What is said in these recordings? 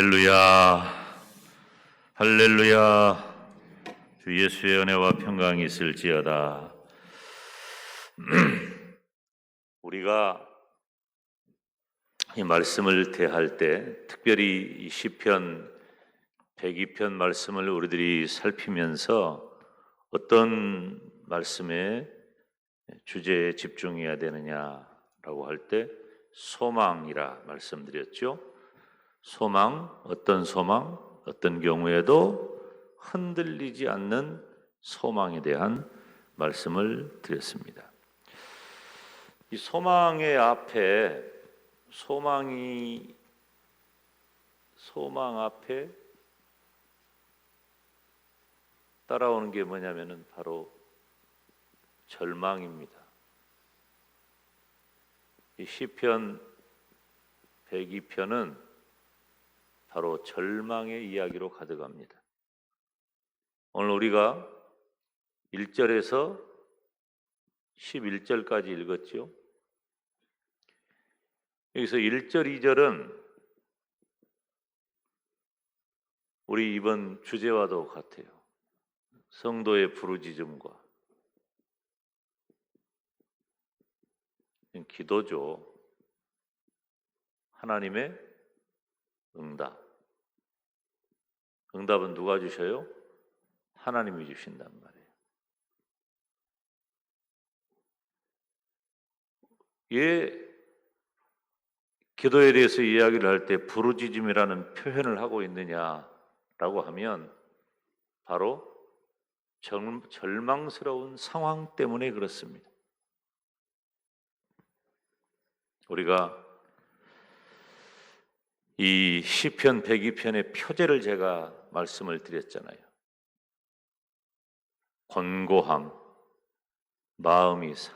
할렐루야, 할렐루야. 주 예수의 은혜와 평강이 있을지어다. 우리가 이 말씀을 대할 때, 특별히 이 시편 102편 말씀을 우리들이 살피면서 어떤 말씀의 주제에 집중해야 되느냐라고 할 때 소망이라 말씀드렸죠. 소망, 어떤 경우에도 흔들리지 않는 소망에 대한 말씀을 드렸습니다. 이 소망의 앞에 소망 앞에 따라오는 게 뭐냐면은 바로 절망입니다. 이 시편 102편은 바로 절망의 이야기로 가득합니다. 오늘 우리가 1절에서 11절까지 읽었죠. 여기서 1절, 2절은 우리 이번 주제와도 같아요. 성도의 부르짖음과 기도죠. 하나님의 응답. 응답은 누가 주셔요? 하나님이 주신단 말이에요. 예, 기도에 대해서 이야기를 할 때 부르짖음이라는 표현을 하고 있느냐라고 하면 바로 절망스러운 상황 때문에 그렇습니다. 우리가 이 시편 102편의 표제를 제가 말씀을 드렸잖아요. 곤고함,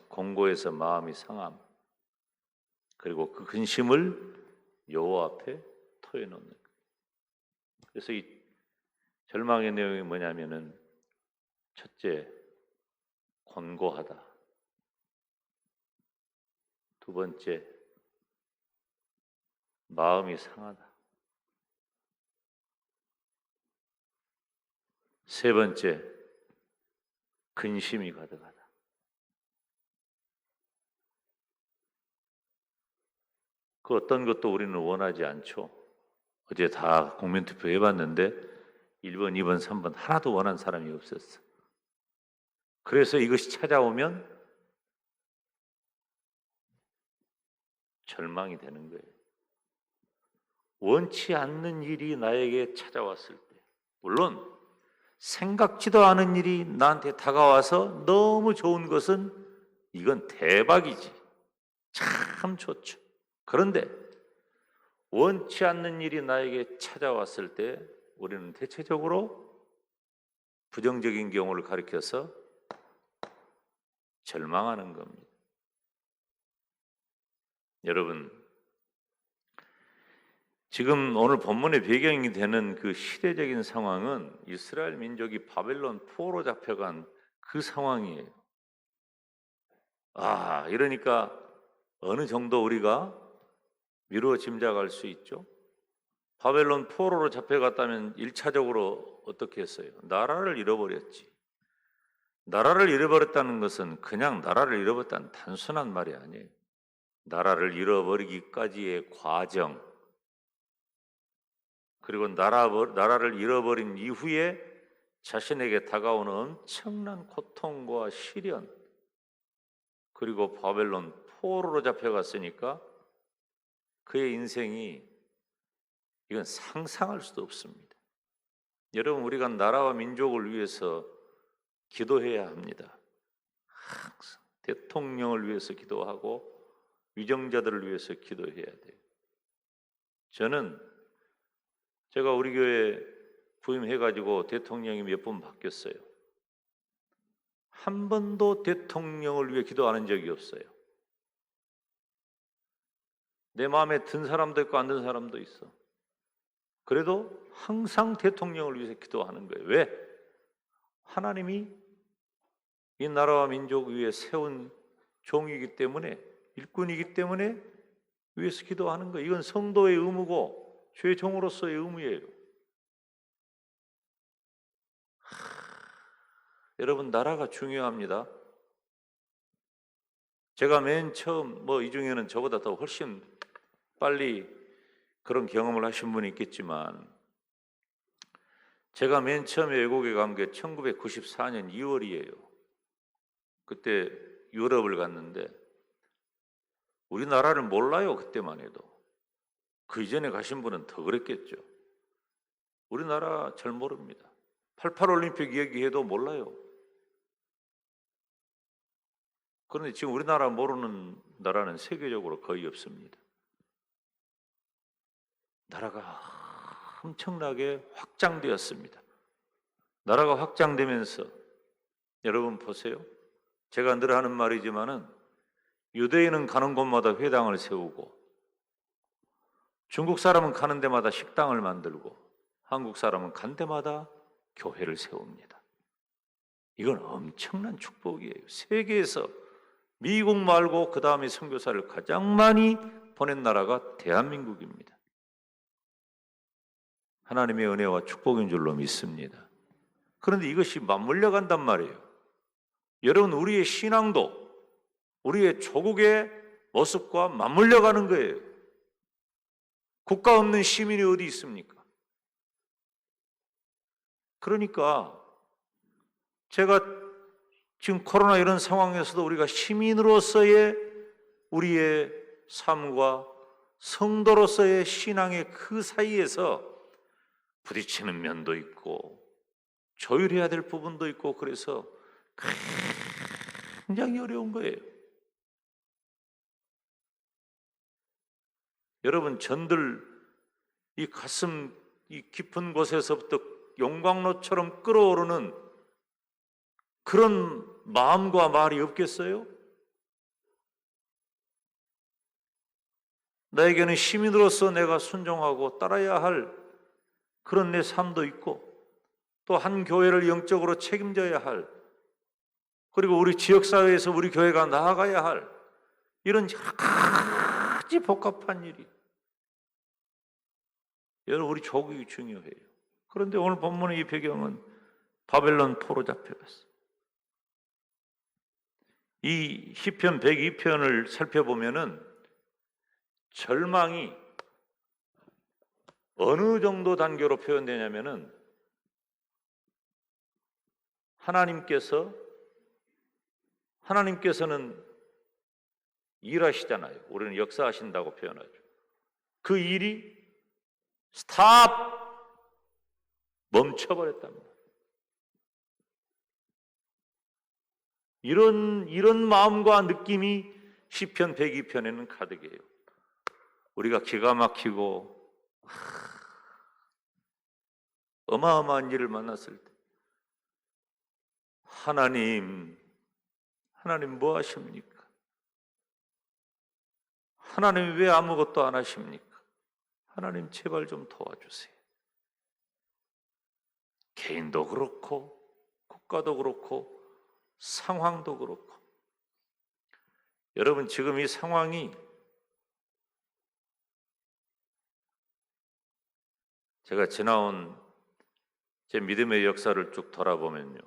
공고해서 마음이 상함, 그리고 그 근심을 여호와 앞에 토해놓는 거예요. 그래서 이 절망의 내용이 뭐냐면은 첫째, 곤고하다. 두 번째, 마음이 상하다. 세 번째, 근심이 가득하다. 그 어떤 것도 우리는 원하지 않죠. 어제 다 국민투표 해봤는데 1번, 2번, 3번 하나도 원한 사람이 없었어. 그래서 이것이 찾아오면 절망이 되는 거예요. 원치 않는 일이 나에게 찾아왔을 때, 물론 생각지도 않은 일이 나한테 다가와서 너무 좋은 것은 이건 대박이지. 참 좋죠. 그런데 원치 않는 일이 나에게 찾아왔을 때 우리는 대체적으로 부정적인 경우를 가리켜서 절망하는 겁니다. 여러분, 지금 오늘 본문의 배경이 되는 그 시대적인 상황은 이스라엘 민족이 바벨론 포로로 잡혀간 그 상황이에요. 이러니까 어느 정도 우리가 미루어 짐작할 수 있죠. 바벨론 포로로 잡혀갔다면 1차적으로 어떻게 했어요? 나라를 잃어버렸지. 나라를 잃어버렸다는 것은 그냥 나라를 잃어버렸다는 단순한 말이 아니에요. 나라를 잃어버리기까지의 과정, 그리고 나라를 잃어버린 이후에 자신에게 다가오는 엄청난 고통과 시련, 그리고 바벨론 포로로 잡혀갔으니까 그의 인생이 이건 상상할 수도 없습니다. 여러분, 우리가 나라와 민족을 위해서 기도해야 합니다. 항상 대통령을 위해서 기도하고 위정자들을 위해서 기도해야 돼요. 제가 우리 교회 부임해가지고 대통령이 몇 번 바뀌었어요. 한 번도 대통령을 위해 기도하는 적이 없어요. 내 마음에 든 사람도 있고 안 든 사람도 있어. 그래도 항상 대통령을 위해서 기도하는 거예요. 왜? 하나님이 이 나라와 민족 위에 세운 종이기 때문에, 일꾼이기 때문에 위해서 기도하는 거예요. 이건 성도의 의무고 주의 종으로서의 의무예요. 여러분, 나라가 중요합니다. 제가 맨 처음, 이 중에는 저보다 더 훨씬 빨리 그런 경험을 하신 분이 있겠지만, 제가 맨 처음에 외국에 간 게 1994년 2월이에요. 그때 유럽을 갔는데 우리나라를 몰라요. 그때만 해도. 그 이전에 가신 분은 더 그랬겠죠. 우리나라 잘 모릅니다. 88 올림픽 얘기해도 몰라요. 그런데 지금 우리나라 모르는 나라는 세계적으로 거의 없습니다. 나라가 엄청나게 확장되었습니다. 나라가 확장되면서 여러분 보세요. 제가 늘 하는 말이지만은 유대인은 가는 곳마다 회당을 세우고, 중국 사람은 가는 데마다 식당을 만들고, 한국 사람은 간 데마다 교회를 세웁니다. 이건 엄청난 축복이에요. 세계에서 미국 말고 그 다음에 선교사를 가장 많이 보낸 나라가 대한민국입니다. 하나님의 은혜와 축복인 줄로 믿습니다. 그런데 이것이 맞물려 간단 말이에요. 여러분, 우리의 신앙도 우리의 조국의 모습과 맞물려 가는 거예요. 국가 없는 시민이 어디 있습니까? 그러니까 제가 지금 코로나 이런 상황에서도 우리가 시민으로서의 우리의 삶과 성도로서의 신앙의 그 사이에서 부딪히는 면도 있고 조율해야 될 부분도 있고, 그래서 굉장히 어려운 거예요. 여러분, 전들 이 가슴 이 깊은 곳에서부터 용광로처럼 끓어오르는 그런 마음과 말이 없겠어요? 나에게는 시민으로서 내가 순종하고 따라야 할 그런 내 삶도 있고, 또 한 교회를 영적으로 책임져야 할, 그리고 우리 지역사회에서 우리 교회가 나아가야 할 이런 여러 가지 복잡한 일이, 여러분, 우리 조국이 중요해요. 그런데 오늘 본문의 이 배경은 바벨론 포로 잡혀갔어요. 이 시편 102편을 살펴보면은 절망이 어느 정도 단계로 표현되냐면은, 하나님께서는 일하시잖아요. 우리는 역사하신다고 표현하죠. 그 일이 스탑! 멈춰버렸답니다. 이런 마음과 느낌이 시편 102편에는 가득해요. 우리가 기가 막히고 어마어마한 일을 만났을 때 하나님 뭐 하십니까? 하나님 왜 아무것도 안 하십니까? 하나님 제발 좀 도와주세요. 개인도 그렇고 국가도 그렇고 상황도 그렇고, 여러분, 지금 이 상황이 제가 지나온 제 믿음의 역사를 쭉 돌아보면요,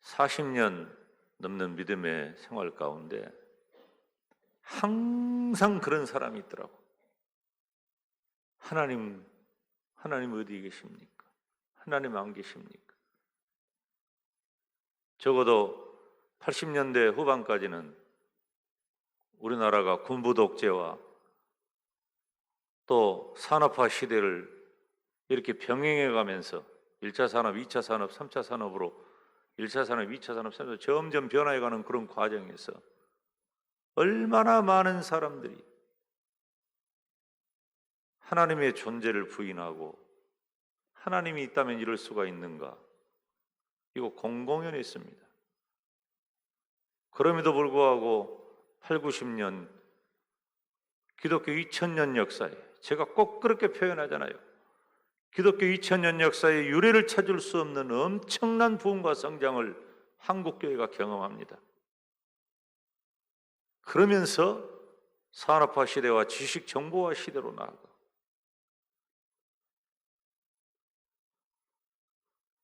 40년 넘는 믿음의 생활 가운데 항상 그런 사람이 있더라고. 하나님 어디 계십니까? 하나님 안 계십니까? 적어도 80년대 후반까지는 우리나라가 군부 독재와 또 산업화 시대를 이렇게 병행해 가면서 1차 산업, 2차 산업, 3차 산업으로 1차 산업, 2차 산업, 3차 산업 점점 변화해가는 그런 과정에서 얼마나 많은 사람들이 하나님의 존재를 부인하고 하나님이 있다면 이럴 수가 있는가, 이거 공공연했습니다. 그럼에도 불구하고 8, 90년 기독교 2000년 역사에, 제가 꼭 그렇게 표현하잖아요. 기독교 2000년 역사의 유래를 찾을 수 없는 엄청난 부흥과 성장을 한국교회가 경험합니다. 그러면서 산업화 시대와 지식 정보화 시대로 나아가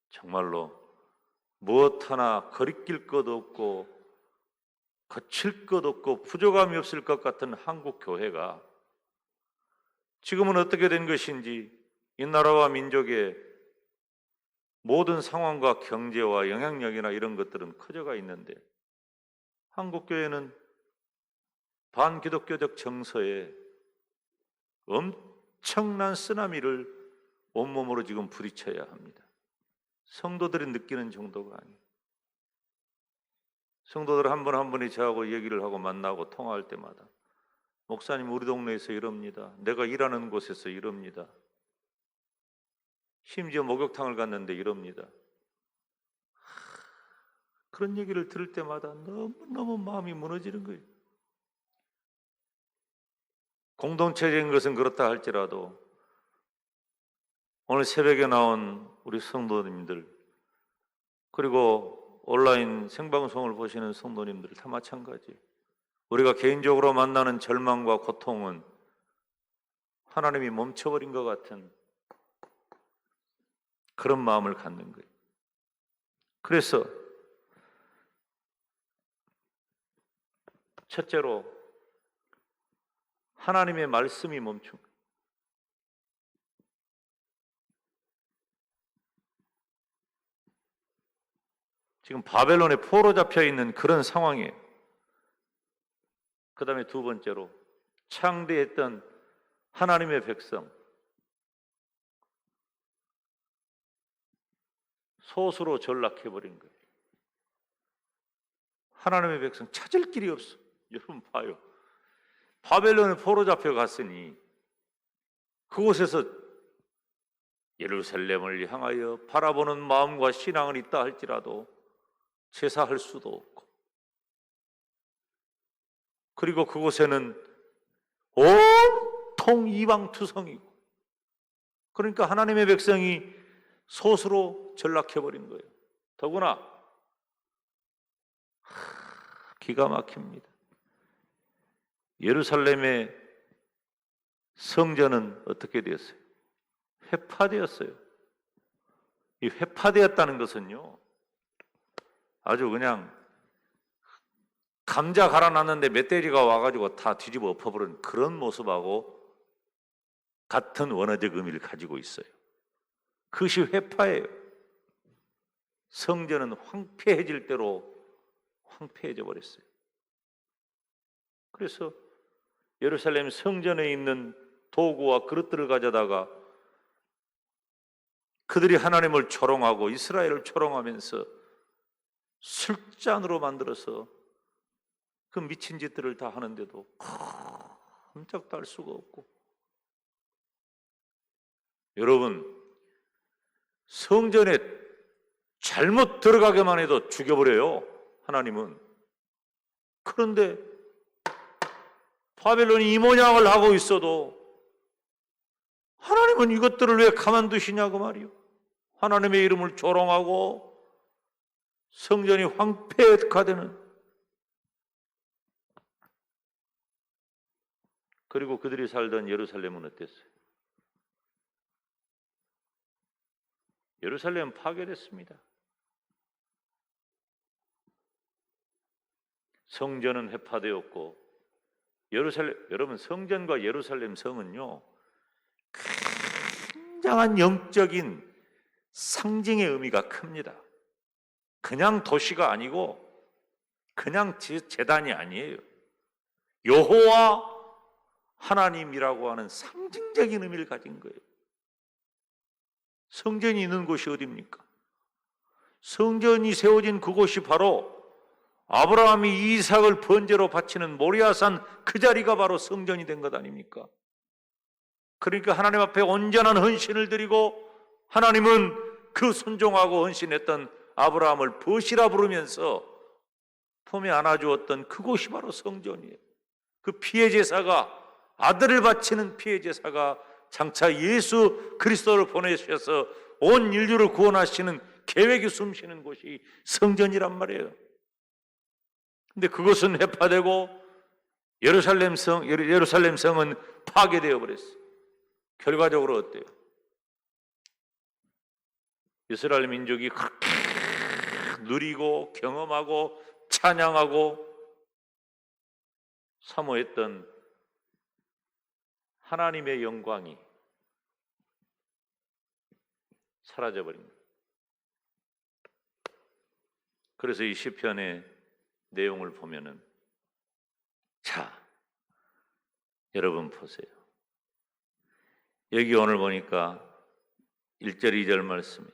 정말로 무엇 하나 거리낄 것 없고 거칠 것 없고 부족함이 없을 것 같은 한국 교회가 지금은 어떻게 된 것인지 이 나라와 민족의 모든 상황과 경제와 영향력이나 이런 것들은 커져가 있는데 한국 교회는 반기독교적 정서에 엄청난 쓰나미를 온몸으로 지금 부딪혀야 합니다. 성도들이 느끼는 정도가 아니에요. 성도들 한 분 한 분이 저하고 얘기를 하고 만나고 통화할 때마다 목사님 우리 동네에서 이럽니다. 내가 일하는 곳에서 이럽니다. 심지어 목욕탕을 갔는데 이럽니다. 그런 얘기를 들을 때마다 너무너무 마음이 무너지는 거예요. 공동체적인 것은 그렇다 할지라도 오늘 새벽에 나온 우리 성도님들 그리고 온라인 생방송을 보시는 성도님들 다 마찬가지. 우리가 개인적으로 만나는 절망과 고통은 하나님이 멈춰버린 것 같은 그런 마음을 갖는 거예요. 그래서 첫째로 하나님의 말씀이 멈춘 거예요. 지금 바벨론에 포로 잡혀 있는 그런 상황이에요. 그 다음에 두 번째로 창대했던 하나님의 백성 소수로 전락해버린 거예요. 하나님의 백성 찾을 길이 없어. 여러분 봐요. 바벨론에 포로 잡혀 갔으니 그곳에서 예루살렘을 향하여 바라보는 마음과 신앙은 있다 할지라도 제사할 수도 없고 그리고 그곳에는 온통 이방투성이고 그러니까 하나님의 백성이 소수로 전락해버린 거예요. 더구나 기가 막힙니다. 예루살렘의 성전은 어떻게 되었어요? 회파되었어요. 이 회파되었다는 것은요 아주 그냥 감자 갈아놨는데 멧돼지가 와가지고 다 뒤집어 엎어버린 그런 모습하고 같은 원어적 의미를 가지고 있어요. 그것이 회파예요. 성전은 황폐해질 대로 황폐해져 버렸어요. 그래서 예루살렘 성전에 있는 도구와 그릇들을 가져다가 그들이 하나님을 조롱하고 이스라엘을 조롱하면서 술잔으로 만들어서 그 미친 짓들을 다 하는데도 꼼짝도 할 수가 없고 여러분 성전에 잘못 들어가게만 해도 죽여버려요. 하나님은. 그런데 바벨론이 이 모양을 하고 있어도 하나님은 이것들을 왜 가만두시냐고 말이요. 하나님의 이름을 조롱하고 성전이 황폐화되는 그리고 그들이 살던 예루살렘은 어땠어요? 예루살렘은 파괴됐습니다. 성전은 회파되었고 여러분 성전과 예루살렘 성은요 굉장한 영적인 상징의 의미가 큽니다. 그냥 도시가 아니고 그냥 제단이 아니에요. 여호와 하나님이라고 하는 상징적인 의미를 가진 거예요. 성전이 있는 곳이 어디입니까? 성전이 세워진 그곳이 바로 아브라함이 이삭을 번제로 바치는 모리아산 그 자리가 바로 성전이 된 것 아닙니까? 그러니까 하나님 앞에 온전한 헌신을 드리고 하나님은 그 순종하고 헌신했던 아브라함을 벗이라 부르면서 품에 안아주었던 그곳이 바로 성전이에요. 그 피의 제사가 아들을 바치는 피의 제사가 장차 예수 그리스도를 보내셔서 온 인류를 구원하시는 계획이 숨쉬는 곳이 성전이란 말이에요. 근데 그것은 회파되고 예루살렘 성은 파괴되어 버렸어요. 결과적으로 어때요? 이스라엘 민족이 그렇게 누리고 경험하고 찬양하고 사모했던 하나님의 영광이 사라져버린 거예요. 그래서 이 시편의 내용을 보면은, 자, 여러분 보세요. 여기 오늘 보니까 1절 2절 말씀이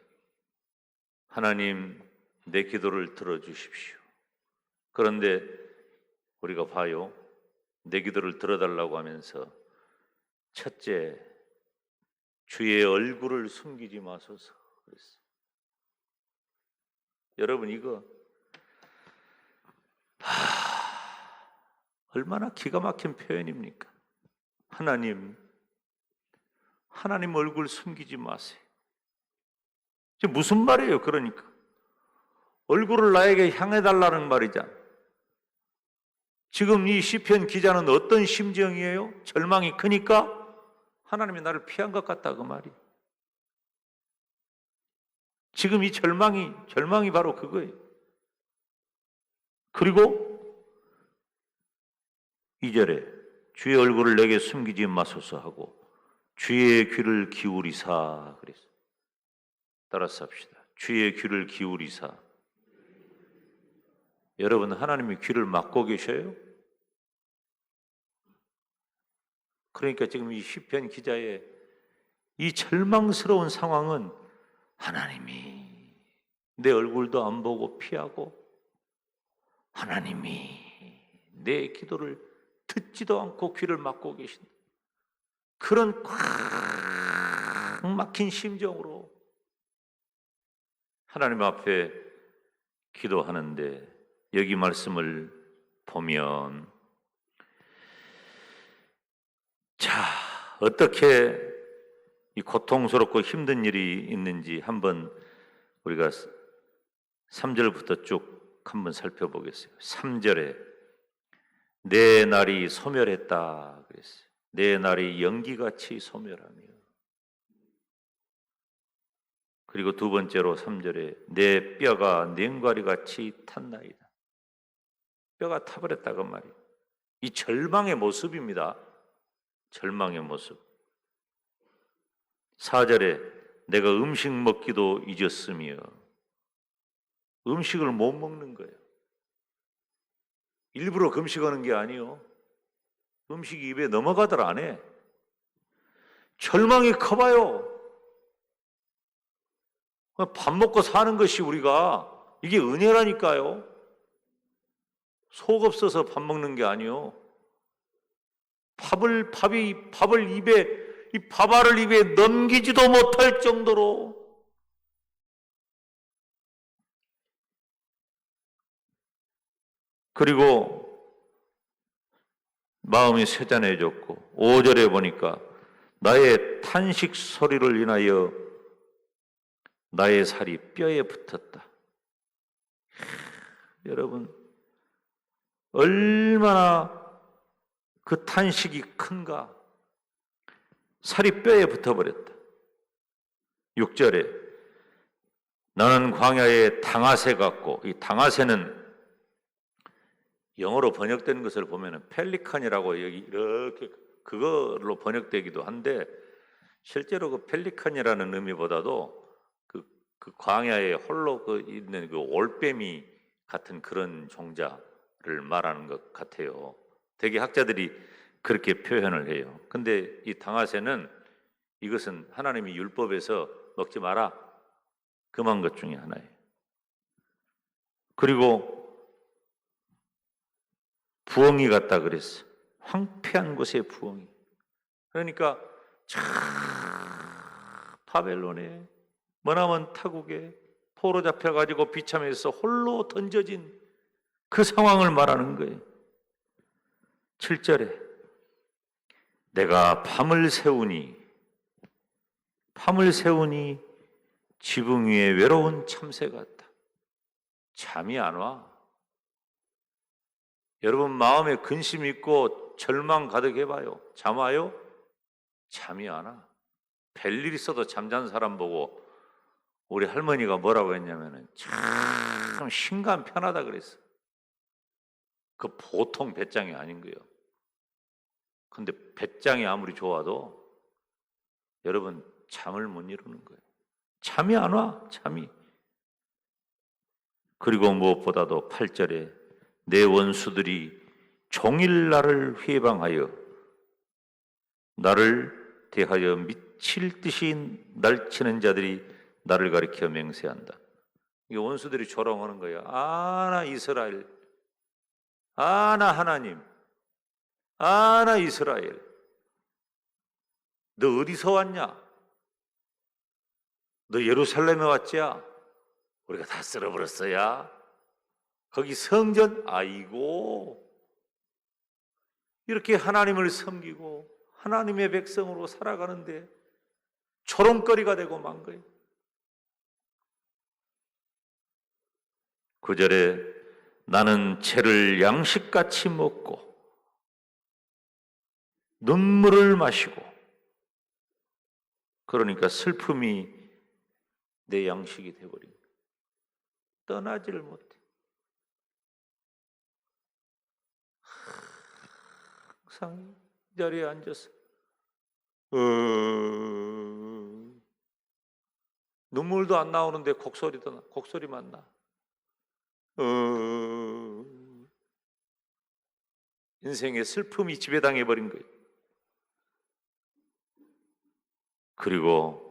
하나님 내 기도를 들어주십시오. 그런데 우리가 봐요. 내 기도를 들어달라고 하면서 첫째, 주의 얼굴을 숨기지 마소서 그랬어요. 여러분 이거 얼마나 기가 막힌 표현입니까? 하나님 얼굴 숨기지 마세요. 지금 무슨 말이에요? 그러니까 얼굴을 나에게 향해 달라는 말이잖아. 지금 이 시편 기자는 어떤 심정이에요? 절망이 크니까 하나님이 나를 피한 것 같다 그 말이. 지금 이 절망이 바로 그거예요. 그리고 2절에 주의 얼굴을 내게 숨기지 마소서 하고 주의 귀를 기울이사 그랬어요. 따라서 합시다. 주의 귀를 기울이사. 여러분 하나님이 귀를 막고 계셔요? 그러니까 지금 이 시편 기자의 이 절망스러운 상황은 하나님이 내 얼굴도 안 보고 피하고 하나님이 내 기도를 듣지도 않고 귀를 막고 계신다. 그런 꽉 막힌 심정으로 하나님 앞에 기도하는데 여기 말씀을 보면 자, 어떻게 이 고통스럽고 힘든 일이 있는지 한번 우리가 3절부터 쭉 한번 살펴보겠어요. 3절에 내 날이 소멸했다 그랬어요. 내 날이 연기같이 소멸하며. 그리고 두 번째로 3절에 내 뼈가 냉과리같이 탔나이다. 뼈가 타버렸다 그 말이에요. 이 절망의 모습입니다. 절망의 모습. 4절에 내가 음식 먹기도 잊었으며. 음식을 못 먹는 거예요. 일부러 금식하는 게 아니요. 음식이 입에 넘어가들 안 해. 절망이 커봐요. 밥 먹고 사는 것이 우리가 이게 은혜라니까요. 속 없어서 밥 먹는 게 아니요. 밥을 입에 이 밥알을 입에 넘기지도 못할 정도로 그리고 마음이 쇠잔해졌고 5절에 보니까 나의 탄식 소리를 인하여 나의 살이 뼈에 붙었다. 여러분 얼마나 그 탄식이 큰가. 살이 뼈에 붙어버렸다. 6절에 나는 광야에 당아새 같고 이 당아새는 영어로 번역된 것을 보면 펠리칸이라고 여기 이렇게 그걸로 번역되기도 한데 실제로 그 펠리칸이라는 의미보다도 그 광야에 홀로 있는 그 올빼미 같은 그런 종자를 말하는 것 같아요. 되게 학자들이 그렇게 표현을 해요. 근데 이 당아새는 이것은 하나님이 율법에서 먹지 마라 금한 것 중에 하나예요. 그리고 부엉이 같다 그랬어. 황폐한 곳의 부엉이. 그러니까 참 바벨론에 머나먼 타국에 포로 잡혀가지고 비참해서 홀로 던져진 그 상황을 말하는 거예요. 7절에 내가 밤을 세우니 지붕 위에 외로운 참새 같다. 잠이 안 와. 여러분 마음에 근심 있고 절망 가득해봐요. 잠 와요? 잠이 안 와. 별일 있어도 잠잔 사람 보고 우리 할머니가 뭐라고 했냐면은 참 신간 편하다 그랬어. 그 보통 배짱이 아닌 거예요. 근데 배짱이 아무리 좋아도 여러분 잠을 못 이루는 거예요. 잠이 안 와, 잠이. 그리고 무엇보다도 8절에 내 원수들이 종일 나를 회방하여 나를 대하여 미칠 듯이 날치는 자들이 나를 가리켜 맹세한다. 이게 원수들이 조롱하는 거예요. 아, 나 이스라엘. 아, 나 하나님. 아, 나 이스라엘. 너 어디서 왔냐? 너 예루살렘에 왔지야? 우리가 다 쓸어버렸어야. 거기 성전, 아이고. 이렇게 하나님을 섬기고 하나님의 백성으로 살아가는데 조롱거리가 되고 만 거예요. 9절에 나는 채를 양식같이 먹고 눈물을 마시고, 그러니까 슬픔이 내 양식이 되어버린 거예요. 떠나지를 못해. 항상 이 자리에 앉아서 눈물도 안 나오는데 곡소리만 나. 인생의 슬픔이 지배당해버린 거예요. 그리고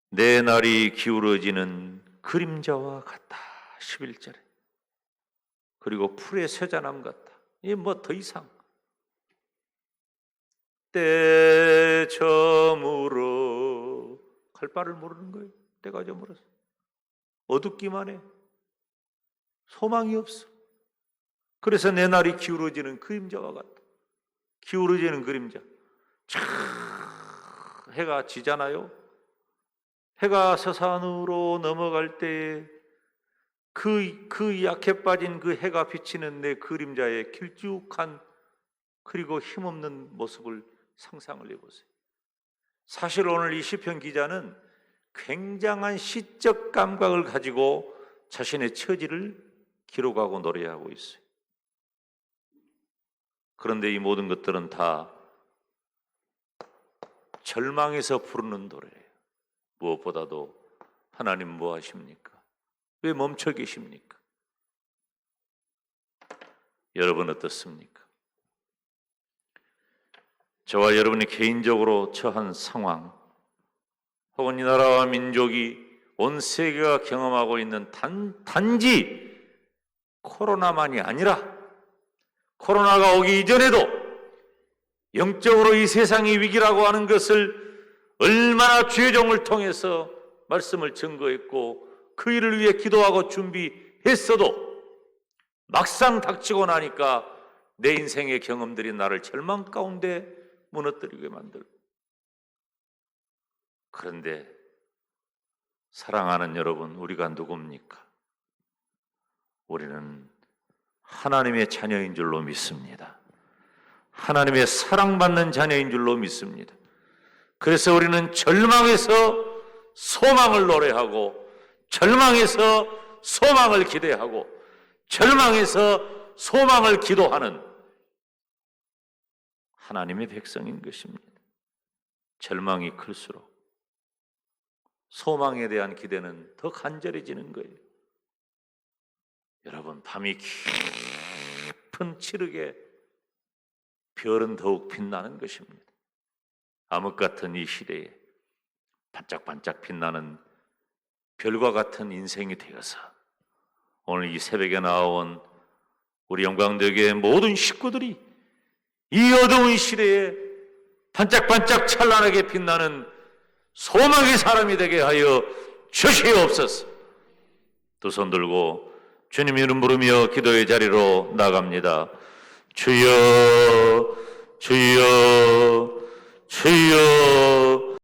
내 날이 기울어지는 그림자와 같다. 11절에. 그리고 풀의 쇠자남 같다. 이게 뭐 더 이상. 때 저물어. 갈 바를 모르는 거예요. 때가 저물어서. 어둡기만 해. 소망이 없어. 그래서 내 날이 기울어지는 그림자와 같다. 기울어지는 그림자. 촤, 해가 지잖아요. 해가 서산으로 넘어갈 때에 그 약해 빠진 그 해가 비치는 내 그림자의 길쭉한 그리고 힘없는 모습을 상상을 해보세요. 사실 오늘 이 시편 기자는 굉장한 시적 감각을 가지고 자신의 처지를 기록하고 노래하고 있어요. 그런데 이 모든 것들은 다 절망에서 부르는 노래예요. 무엇보다도 하나님 뭐 하십니까? 왜 멈춰 계십니까? 여러분 어떻습니까? 저와 여러분이 개인적으로 처한 상황, 혹은 이 나라와 민족이 온 세계가 경험하고 있는 단지 코로나만이 아니라 코로나가 오기 이전에도 영적으로 이 세상이 위기라고 하는 것을 얼마나 주의 종을 통해서 말씀을 증거했고 그 일을 위해 기도하고 준비했어도 막상 닥치고 나니까 내 인생의 경험들이 나를 절망 가운데 무너뜨리게 만들고, 그런데 사랑하는 여러분, 우리가 누굽니까? 우리는 하나님의 자녀인 줄로 믿습니다. 하나님의 사랑받는 자녀인 줄로 믿습니다. 그래서 우리는 절망에서 소망을 노래하고, 절망에서 소망을 기대하고, 절망에서 소망을 기도하는 하나님의 백성인 것입니다. 절망이 클수록 소망에 대한 기대는 더 간절해지는 거예요. 여러분, 밤이 깊은 칠흑에 별은 더욱 빛나는 것입니다. 암흑 같은 이 시대에 반짝반짝 빛나는 별과 같은 인생이 되어서 오늘 이 새벽에 나온 우리 영광대교의 모든 식구들이 이 어두운 시대에 반짝반짝 찬란하게 빛나는 소망의 사람이 되게 하여 주시옵소서. 두 손 들고 주님 이름 부르며 기도의 자리로 나갑니다. 주여, 주여, 주여,